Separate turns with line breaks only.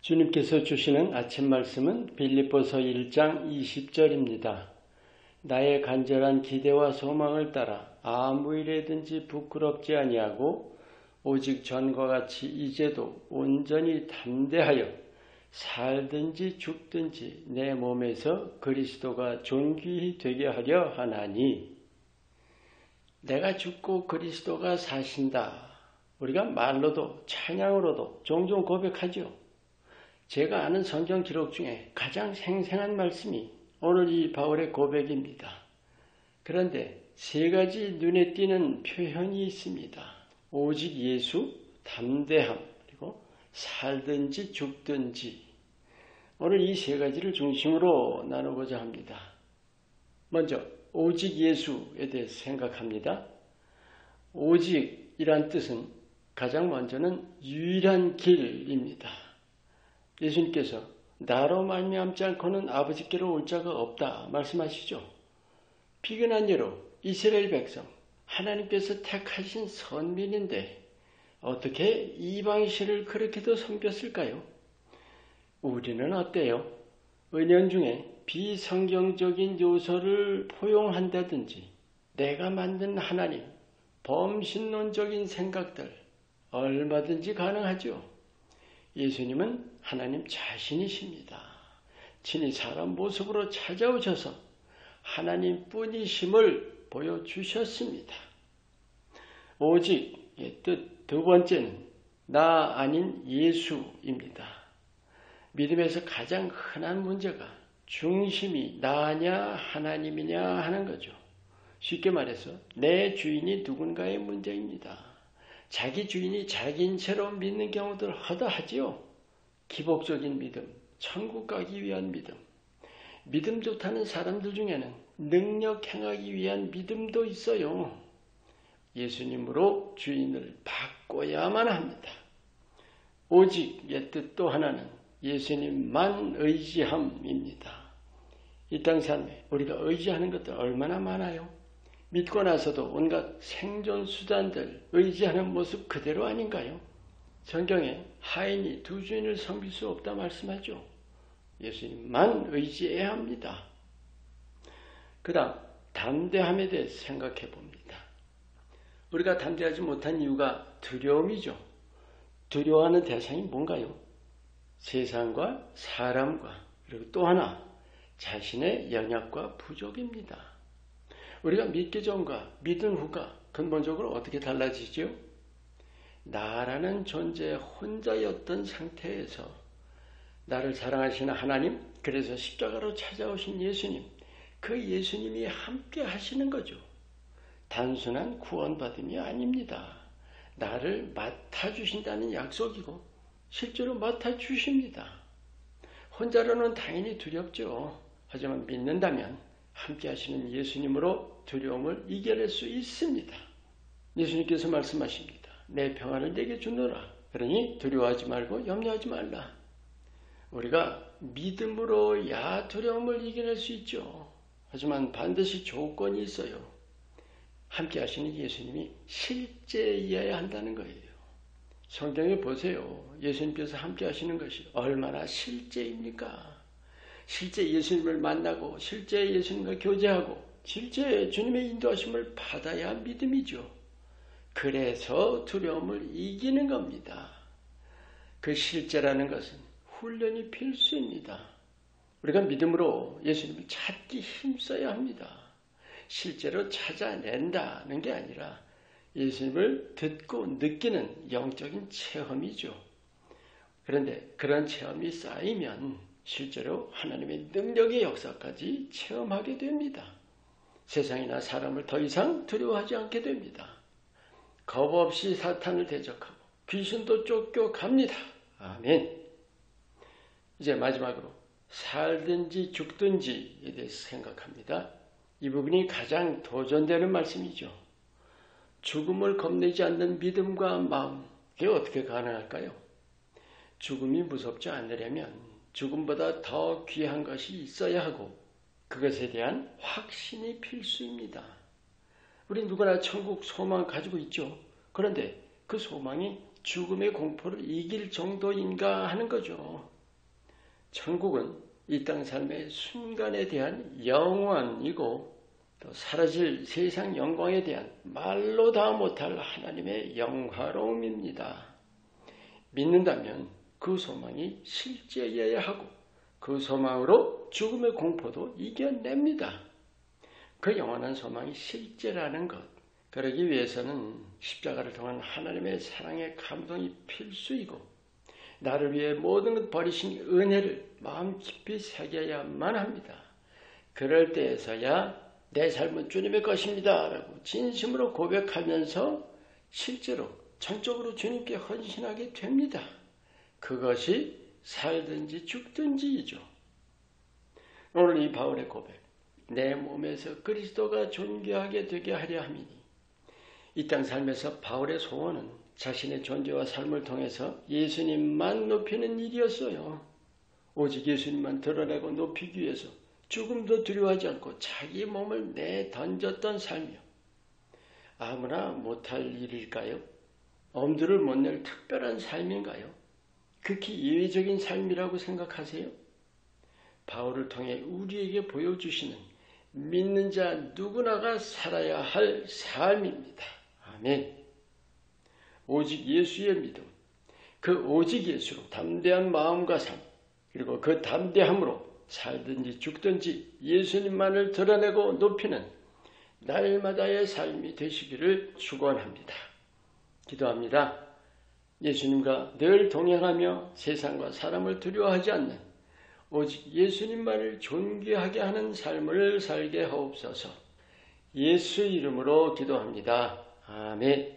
주님께서 주시는 아침 말씀은 빌립보서 1장 20절입니다. 나의 간절한 기대와 소망을 따라 아무 일에든지 부끄럽지 아니하고 오직 전과 같이 이제도 온전히 담대하여 살든지 죽든지 내 몸에서 그리스도가 존귀히 되게 하려 하나니. 내가 죽고 그리스도가 사신다. 우리가 말로도 찬양으로도 종종 고백하죠. 제가 아는 성경 기록 중에 가장 생생한 말씀이 오늘 이 바울의 고백입니다. 그런데 세 가지 눈에 띄는 표현이 있습니다. 오직 예수, 담대함, 그리고 살든지 죽든지. 오늘 이 세 가지를 중심으로 나누고자 합니다. 먼저 오직 예수에 대해서 생각합니다. 오직이란 뜻은 가장 먼저는 유일한 길입니다. 예수님께서 나로 말미암지 않고는 아버지께로 올 자가 없다 말씀하시죠. 비근한 예로 이스라엘 백성, 하나님께서 택하신 선민인데 어떻게 이방신을 그렇게도 섬겼을까요? 우리는 어때요? 은연중에 비성경적인 요소를 포용한다든지 내가 만든 하나님, 범신론적인 생각들 얼마든지 가능하죠. 예수님은 하나님 자신이십니다. 친히 사람 모습으로 찾아오셔서 하나님뿐이심을 보여주셨습니다. 오직의 뜻 두 번째는 나 아닌 예수입니다. 믿음에서 가장 흔한 문제가 중심이 나냐 하나님이냐 하는 거죠. 쉽게 말해서 내 주인이 누군가의 문제입니다. 자기 주인이 자기인 채로 믿는 경우들 허다하지요. 기복적인 믿음, 천국 가기 위한 믿음. 믿음 좋다는 사람들 중에는 능력 행하기 위한 믿음도 있어요. 예수님으로 주인을 바꿔야만 합니다. 오직의 뜻 또 하나는 예수님만 의지함입니다. 이 땅 삶에 우리가 의지하는 것들 얼마나 많아요? 믿고 나서도 온갖 생존 수단들 의지하는 모습 그대로 아닌가요? 성경에 하인이 두 주인을 섬길 수 없다 말씀하죠. 예수님만 의지해야 합니다. 그 다음 담대함에 대해 생각해 봅니다. 우리가 담대하지 못한 이유가 두려움이죠. 두려워하는 대상이 뭔가요? 세상과 사람과 그리고 또 하나 자신의 연약과 부족입니다. 우리가 믿기 전과 믿은 후가 근본적으로 어떻게 달라지죠? 나라는 존재 혼자였던 상태에서 나를 사랑하시는 하나님, 그래서 십자가로 찾아오신 예수님, 그 예수님이 함께 하시는 거죠. 단순한 구원받음이 아닙니다. 나를 맡아주신다는 약속이고 실제로 맡아주십니다. 혼자로는 당연히 두렵죠. 하지만 믿는다면 함께 하시는 예수님으로 두려움을 이겨낼 수 있습니다. 예수님께서 말씀하십니다. 내 평안을 내게 주노라. 그러니 두려워하지 말고 염려하지 말라. 우리가 믿음으로야 두려움을 이겨낼 수 있죠. 하지만 반드시 조건이 있어요. 함께 하시는 예수님이 실제이어야 한다는 거예요. 성경에 보세요. 예수님께서 함께 하시는 것이 얼마나 실제입니까? 실제 예수님을 만나고 실제 예수님과 교제하고 실제 주님의 인도하심을 받아야 믿음이죠. 그래서 두려움을 이기는 겁니다. 그 실제라는 것은 훈련이 필수입니다. 우리가 믿음으로 예수님을 찾기 힘써야 합니다. 실제로 찾아낸다는 게 아니라 예수님을 듣고 느끼는 영적인 체험이죠. 그런데 그런 체험이 쌓이면 실제로 하나님의 능력의 역사까지 체험하게 됩니다. 세상이나 사람을 더 이상 두려워하지 않게 됩니다. 겁 없이 사탄을 대적하고 귀신도 쫓겨갑니다. 아멘. 이제 마지막으로 살든지 죽든지에 대해서 생각합니다. 이 부분이 가장 도전되는 말씀이죠. 죽음을 겁내지 않는 믿음과 마음, 그게 어떻게 가능할까요? 죽음이 무섭지 않으려면 죽음보다 더 귀한 것이 있어야 하고 그것에 대한 확신이 필수입니다. 우리 누구나 천국 소망 가지고 있죠. 그런데 그 소망이 죽음의 공포를 이길 정도인가 하는 거죠. 천국은 이 땅 삶의 순간에 대한 영원이고 또 사라질 세상 영광에 대한 말로 다 못할 하나님의 영화로움입니다. 믿는다면 그 소망이 실제여야 하고 그 소망으로 죽음의 공포도 이겨냅니다. 그 영원한 소망이 실제라는 것, 그러기 위해서는 십자가를 통한 하나님의 사랑의 감동이 필수이고 나를 위해 모든 것 버리신 은혜를 마음 깊이 새겨야만 합니다. 그럴 때에서야 내 삶은 주님의 것입니다 라고 진심으로 고백하면서 실제로 전적으로 주님께 헌신하게 됩니다. 그것이 살든지 죽든지이죠. 오늘 이 바울의 고백, 내 몸에서 그리스도가 존귀하게 되게 하려 함이니, 이 땅 삶에서 바울의 소원은 자신의 존재와 삶을 통해서 예수님만 높이는 일이었어요. 오직 예수님만 드러내고 높이기 위해서 죽음도 두려워하지 않고 자기 몸을 내던졌던 삶이요. 아무나 못할 일일까요? 엄두를 못 낼 특별한 삶인가요? 극히 예외적인 삶이라고 생각하세요? 바울을 통해 우리에게 보여주시는 믿는 자 누구나가 살아야 할 삶입니다. 아멘. 오직 예수의 믿음, 그 오직 예수로 담대한 마음과 삶, 그리고 그 담대함으로 살든지 죽든지 예수님만을 드러내고 높이는 날마다의 삶이 되시기를 축원합니다. 기도합니다. 예수님과 늘 동행하며 세상과 사람을 두려워하지 않는 오직 예수님만을 존귀하게 하는 삶을 살게 하옵소서. 예수 이름으로 기도합니다. 아멘.